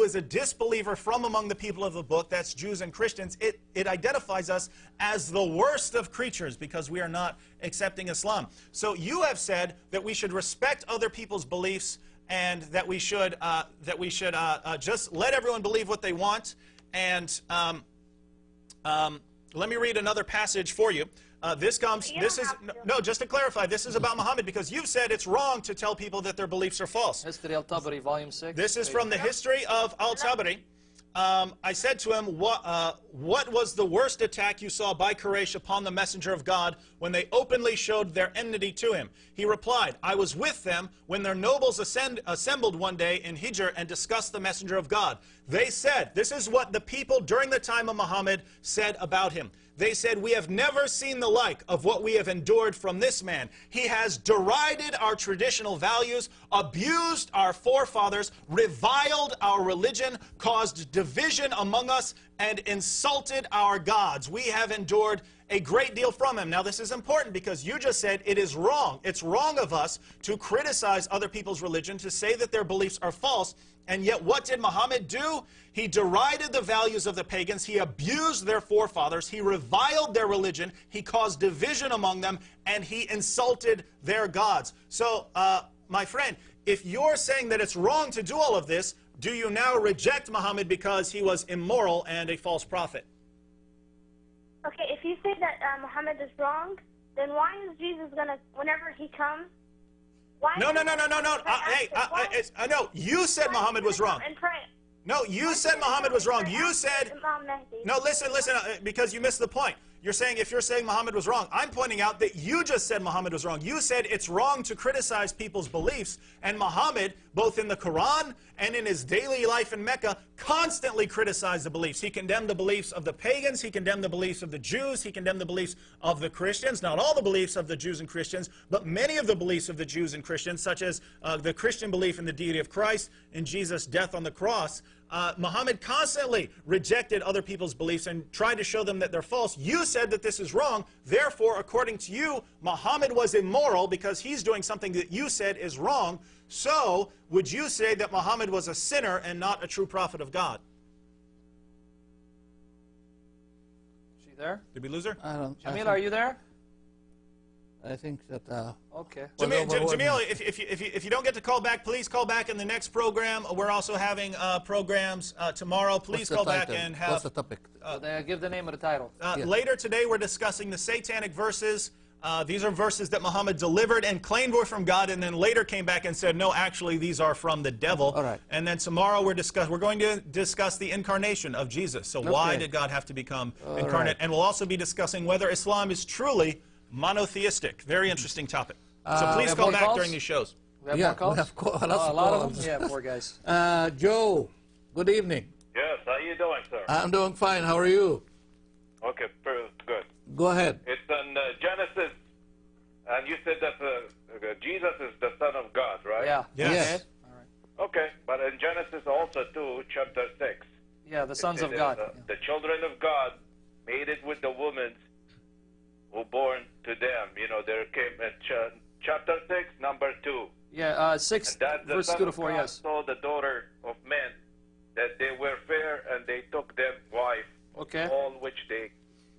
who is a disbeliever from among the people of the book, that's Jews and Christians, it identifies us as the worst of creatures because we are not accepting Islam. So you have said that we should respect other people's beliefs and that we should just let everyone believe what they want. And let me read another passage for you. Just to clarify, this is about Muhammad because you've said it's wrong to tell people that their beliefs are false. History al-Tabari, volume 6. This is from the History of al-Tabari. I said to him, what was the worst attack you saw by Quraysh upon the messenger of God when they openly showed their enmity to him? He replied, I was with them when their nobles assembled one day in Hijr and discussed the messenger of God. They said, this is what the people during the time of Muhammad said about him. They said, we have never seen the like of what we have endured from this man. He has derided our traditional values, abused our forefathers, reviled our religion, caused division among us, and insulted our gods. We have endured a great deal from him. Now, this is important because you just said it is wrong. It's wrong of us to criticize other people's religion, to say that their beliefs are false. And yet, what did Muhammad do? He derided the values of the pagans. He abused their forefathers. He reviled their religion. He caused division among them. And he insulted their gods. So, my friend, if you're saying that it's wrong to do all of this, do you now reject Muhammad because he was immoral and a false prophet? Okay, if you say that Muhammad is wrong, then why is Jesus going to, whenever he comes, why No. No, you said Muhammad was wrong. And pray. No, you said Muhammad was wrong. You said... No, listen, because you missed the point. You're saying, if you're saying Muhammad was wrong, I'm pointing out that you just said Muhammad was wrong. You said it's wrong to criticize people's beliefs, and Muhammad, both in the Quran and in his daily life in Mecca, constantly criticized the beliefs. He condemned the beliefs of the pagans, he condemned the beliefs of the Jews, he condemned the beliefs of the Christians. Not all the beliefs of the Jews and Christians, but many of the beliefs of the Jews and Christians, such as the Christian belief in the deity of Christ and Jesus' death on the cross. Muhammad constantly rejected other people's beliefs and tried to show them that they're false. You said that this is wrong. Therefore, according to you, Muhammad was immoral because he's doing something that you said is wrong. So, would you say that Muhammad was a sinner and not a true prophet of God? Is she there? Did we lose her? Jamil, are you there? I think that... okay. Jamil, if you don't get to call back, please call back in the next program. We're also having programs tomorrow. Please call back and have... What's the topic? Give the name of the title. Later today, we're discussing the Satanic Verses. These are verses that Muhammad delivered and claimed were from God, and then later came back and said, no, actually, these are from the devil. All right. And then tomorrow, we're going to discuss the incarnation of Jesus. So why did God have to become incarnate? And we'll also be discussing whether Islam is truly monotheistic. Very interesting topic. So please call back during these shows. We have more calls? We have lots of a lot calls. of them? Yeah, poor guys. Joe, good evening. Yes, how you doing, sir? I'm doing fine. How are you? Okay, good. Go ahead. It's in Genesis, and you said that Jesus is the Son of God, right? Yeah. Yes. All right. Okay, but in Genesis also too, chapter 6. Yeah, the sons of God. The children of God made it with the women who born to them. You know, there came at chapter 6, number 2. Yeah, 6, verse 2 to 4, yes. Saw the daughter of men, that they were fair, and they took them wife, all which they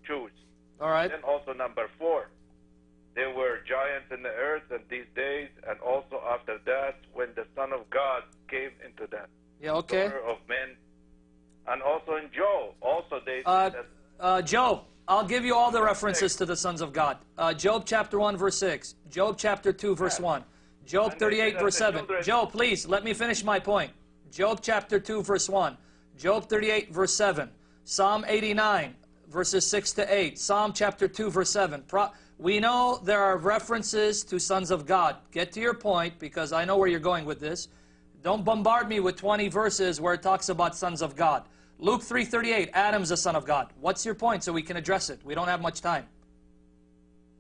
choose. All right. Then also number 4, there were giants in the earth in these days, and also after that, when the Son of God came into them. Yeah, okay. Daughter of men, and also in Job, also they said that... Job. I'll give you all the references to the sons of God. Job chapter 1, verse 6. Job chapter 2, verse 1. Job 38, verse 7. Job, please, let me finish my point. Job chapter 2, verse 1. Job 38, verse 7. Psalm 89, verses 6 to 8. Psalm chapter 2, verse 7. We know there are references to sons of God. Get to your point, because I know where you're going with this. Don't bombard me with 20 verses where it talks about sons of God. Luke 3:38, Adam's a son of God. What's your point so we can address it? We don't have much time.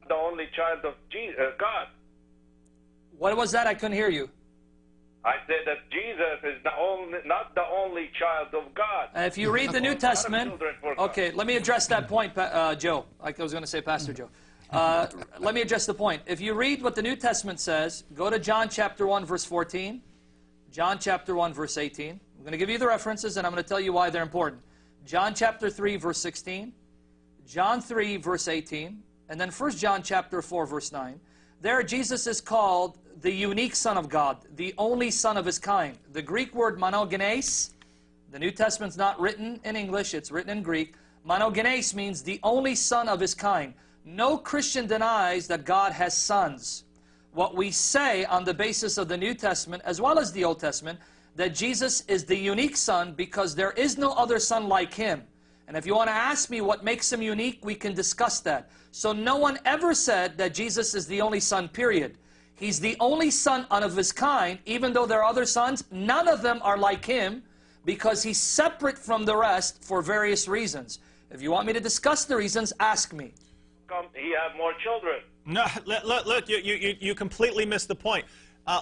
The only child of God. What was that? I couldn't hear you. I said that Jesus is not the only child of God. If you read the New Testament... Okay, let me address that point, Joe. Like I was going to say, Pastor Joe. Let me address the point. If you read what the New Testament says, go to John chapter 1, verse 14. John chapter 1, verse 18. I'm going to give you the references, and I'm going to tell you why they're important. John chapter 3, verse 16. John 3, verse 18. And then 1 John chapter 4, verse 9. There, Jesus is called the unique Son of God, the only Son of His kind. The Greek word monogenes, the New Testament's not written in English, it's written in Greek. Monogenes means the only Son of His kind. No Christian denies that God has sons. What we say on the basis of the New Testament, as well as the Old Testament, that Jesus is the unique Son because there is no other Son like Him. And if you want to ask me what makes Him unique, we can discuss that. So no one ever said that Jesus is the only Son, period. He's the only Son of His kind, even though there are other sons. None of them are like Him because He's separate from the rest for various reasons. If you want me to discuss the reasons, ask me. He have more children. No, look, you completely missed the point.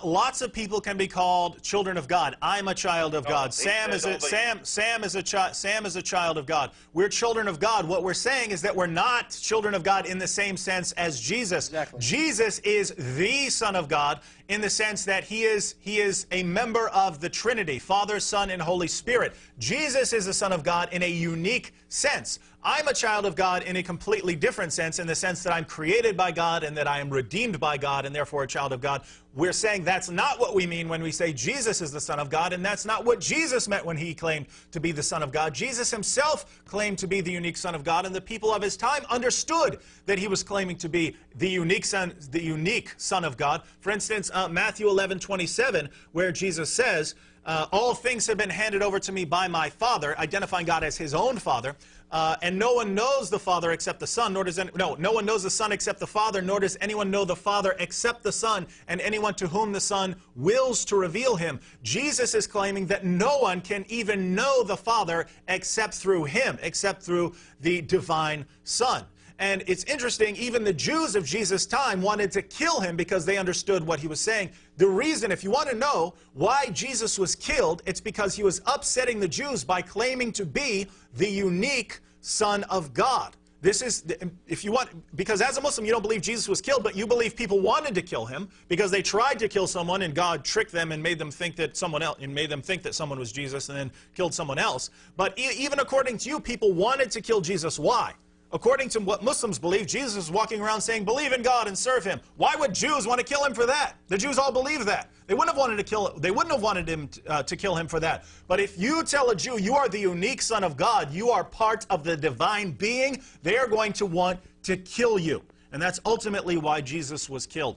Lots of people can be called children of God. I'm a child of God. Sam is a child of God. We're children of God. What we're saying is that we're not children of God in the same sense as Jesus. Exactly. Jesus is the Son of God in the sense that he is a member of the Trinity, Father, Son, and Holy Spirit. Jesus is the Son of God in a unique sense. I'm a child of God in a completely different sense, in the sense that I'm created by God and that I am redeemed by God and therefore a child of God. We're saying that's not what we mean when we say Jesus is the Son of God, and that's not what Jesus meant when He claimed to be the Son of God. Jesus Himself claimed to be the unique Son of God, and the people of His time understood that He was claiming to be the unique Son of God. For instance, Matthew 11:27, where Jesus says, all things have been handed over to me by my Father, identifying God as His own Father. And no one knows the Father except the Son, nor does no one knows the Son except the Father, nor does anyone know the Father except the Son, and anyone to whom the Son wills to reveal Him. Jesus is claiming that no one can even know the Father except through Him, except through the divine Son. And it's interesting, even the Jews of Jesus' time wanted to kill Him because they understood what He was saying. The reason, if you want to know why Jesus was killed, it's because He was upsetting the Jews by claiming to be the unique Son of God. This is, if you want, because as a Muslim you don't believe Jesus was killed, but you believe people wanted to kill Him because they tried to kill someone and God tricked them and made them think that someone was Jesus and then killed someone else. But even according to you, people wanted to kill Jesus. Why? According to what Muslims believe, Jesus was walking around saying, believe in God and serve Him. Why would Jews want to kill Him for that? The Jews all believe that. They wouldn't have wanted Him to kill Him for that. But if you tell a Jew you are the unique Son of God, you are part of the divine being, they are going to want to kill you. And that's ultimately why Jesus was killed.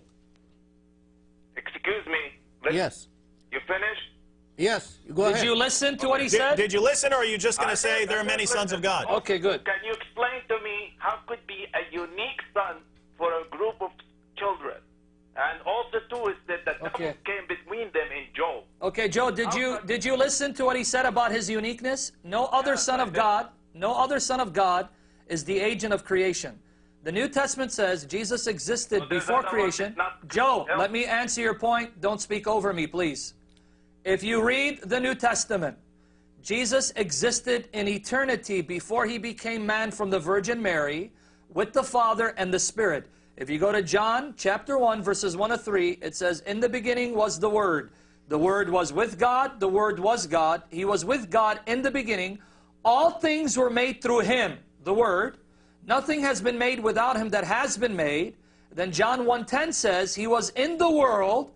Excuse me. Yes. You finished? Yes, go ahead. Did you listen to what he said? Did you listen, or are you just going to say there are many sons of God? Okay, good. Can you explain to me how could be a unique son for a group of children? And also, too, is that the devil came between them in Job. Okay, Joe, did you listen to what he said about his uniqueness? No other son of God is the agent of creation. The New Testament says Jesus existed before creation. Joe, let me answer your point. Don't speak over me, please. If you read the New Testament, Jesus existed in eternity before He became man from the Virgin Mary with the Father and the Spirit. If you go to John chapter 1, verses 1 to 3, it says, in the beginning was the Word. The Word was with God. The Word was God. He was with God in the beginning. All things were made through Him, the Word. Nothing has been made without Him that has been made. Then John 1:10 says, He was in the world,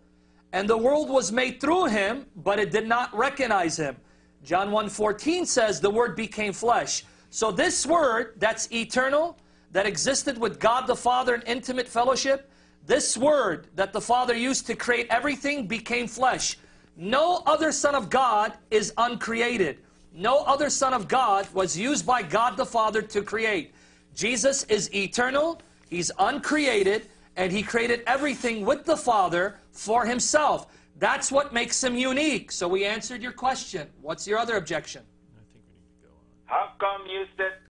and the world was made through Him, but it did not recognize Him. John 1:14 says, the Word became flesh. So this Word that's eternal, that existed with God the Father in intimate fellowship, this Word that the Father used to create everything became flesh. No other Son of God is uncreated. No other Son of God was used by God the Father to create. Jesus is eternal, He's uncreated, and He created everything with the Father for Himself. That's what makes Him unique. So we answered your question. What's your other objection? How come you said